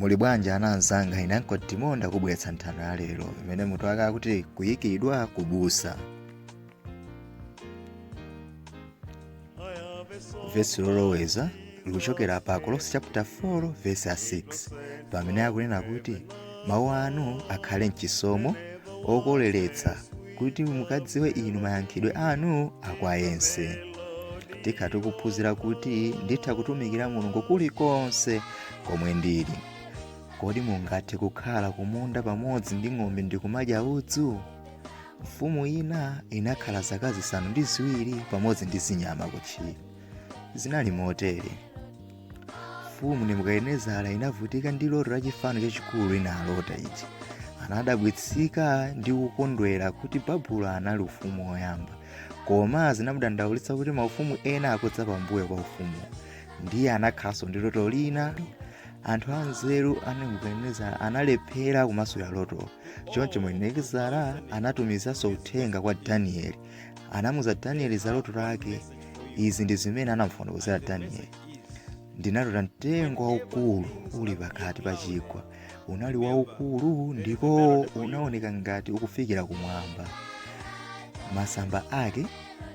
Muli bwanji anzanga, ine nkotimonda kubweretsa nthano ya lero imene mutu wake akuti Kuikidwa ku Busa. Vesi loloweza likuchokera pa Colossians chapter 4 verse 6 pamene akunena kuti mawu anu akhale mchisomo okoleretsa kuti mukadziwe inu mayankhidwe anu akwayense. Tikha tikuphunzira kuti nditha kutumikira Mulungu kulikonse komwe ndili. Kodi mungathe kukhala kumunda pamodzi ndi ng'ombe ndi kumadya udzu? Mfumu ina inakhala zaka 7 pamodzi ndi zinyama kutchire. Zinali motere. Mfumu Nebukadinezera inavutika ndi loto la chifano chachikulu inalota ichi. Anadabwitsika ndi kukondwera kuti Babulo anali ufumu woyamba, koma zinamudandaulitsa kuti maufumu ena akudza pambuyo pa ufumu. Ndiye anakhalanso ndi loto lina. Anthu anzeru a Nebukadinezara analephera kumasula loto. Choncho Nebukadinezara anatumizanso uthenga kwa Danieli. Anamuza Danieli za loto lake. Izi ndi zimene anamufotokozera Danieli. Ndinalota mtengo waukulu uli pakati pa chigwa. Unali waukulu ndipo unaoneka ngati ukufikira kumwamba. Masamba ake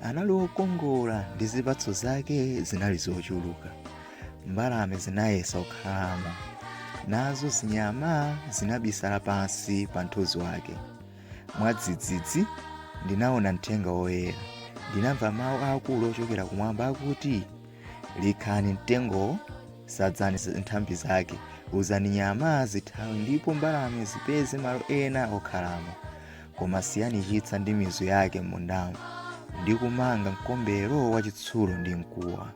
anali okongola ndi zipatso zake zinali zochuluka. Mbalame zinayesa kukhalamo, nazo zinyama zinabisala pansi pa mthunzi wake. Mwadzidzidzi ndinaona mthenga woyera. Ndinamva mawu akulu ochokera kumwamba akuti, likhani mtengowo, sadzani nthambi zake, uzani nyama zithawe ndipo mbalame zipeze malo ena okhalamo. Koma siyani chitsa ndi mizu yake m'mundamo, ndi kumanga mkombero wachitsulo ndi mkuwa.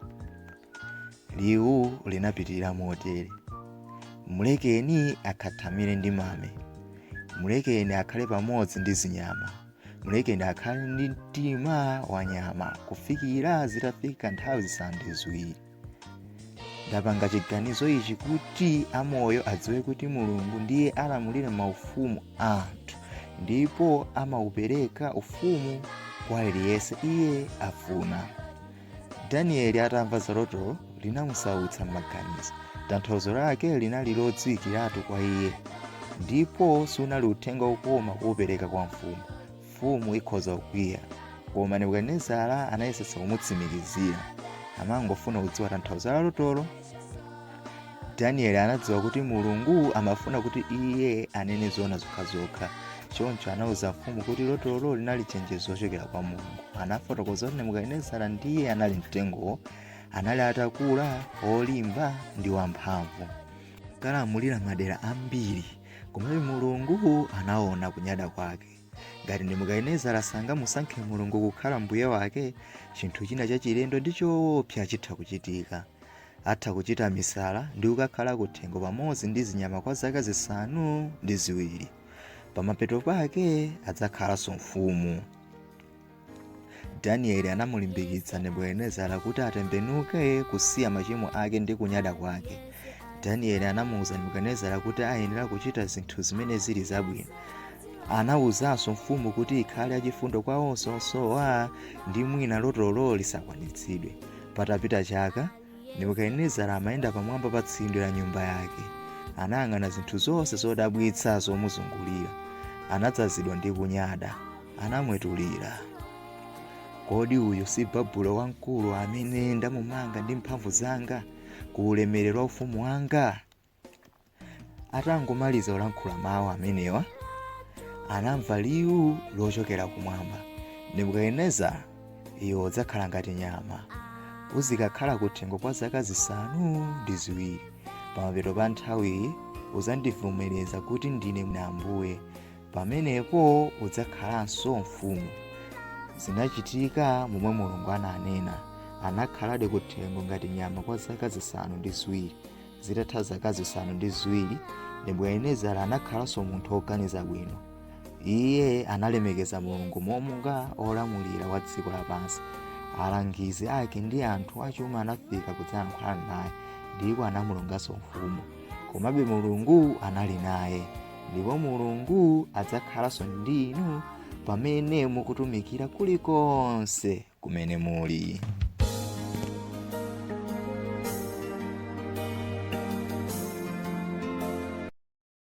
Liwu linapitirira motere, mulekeni akhathamire ndi mame, mulekeni akhale pamodzi ndi zinyama, mulekeni akhale ndi mtima wa nyama kufikira zitafika nthawi 7. Ndapanga chiganizo ichi kuti amoyo adziwe kuti Mulungu ndiye alamulira maufumu anthu, ndipo amaupereka ufumu kwa aliyense iye afuna. Danieli atamva za loto linamusautsa m'maganizo. Tanthauzo lake linali lodziwikiratu kwa iye, ndipo sunali uthenga wokoma kuupereka kwa mfumu. Mfumu ikhoza kukwiya, koma Nebukadinezara anayesetsa kumutsimikizira. Amangofuna kudziwa tanthauzo la lotolo. Danieli anadziwa kuti Mulungu amafuna kuti iye anene zoona zokhazokha. Choncho anauza mfumu kuti lotolo linali chenjezo lochokera kwa Mulungu. Anafotokoza kuti Nebukadinezara ndiye anali mtengowo, anali atakula, olimba ndi wamphamvu, kalamulira madera ambiri, komabe Mulungu anaona kunyada kwake. Ngati Nebukadinezara sangamusankhe Mulungu kukhala mbuye wake, chinthu china chachilendo ndi choopsa chitha kuchitika. Atha kuchita misala ndi kukakhala kuthengo pamodzi ndi zinyama kwa zaka 7. Pamapeto pake adzakhalanso mfumu. Danieli anamulimbikitsa Nebukadinezara kuti atembenuke kusiya machimo ake ndi kunyada kwake. Danieli anamuwuza Nebukadinezara kuti ayenera kuchita zinthu zimene zili zabwino. Anawuzanso mfumu kuti ikhale achifundo kwa onse osowa ndi mwina lotolo lisakwanitsidwe. Patapita chaka, Nebukadinezara amayenda pamwamba pa tsindwe la nyumba yake. Anayang'ana zinthu zonse zodabwitsa zomuzungulira. Anadzazidwa ndi kunyada. Anamwetulira, kodi uyu si Babulo wamkulu amene ndamumanga ndi mphamvu zanga ku ulemerero wa ufumu wanga? Atangomaliza kulankhula mawu amenewa, anamva liwu lochokera kumwamba, Nebukadinezara, iwe udzakhala ngati nyama, uzikakhala kuthengo kwa zaka 7. Pamapeto pa nthawiyi uzandivomereza kuti ndine Ambuye. Pamenepo udzakhalanso mfumu. Zinachitika momwe Mulungu ananena. Anakhaladi kuthengo ngati nyama kwa zaka 7. Zitatha zaka 7, Nebukadinezara anakhalanso munthu oganiza bwino. Iye analemekeza Mulungu monga olamulira wa dziko lapansi. Alangizi ake ndi anthu achuma anafika kudzayankhula naye, ndipo anamulonganso mfumu. Komabe Mulungu anali naye, ndipo Mulungu adzakhalanso ndi inu pamene mukutumikira kulikonse kumene muli.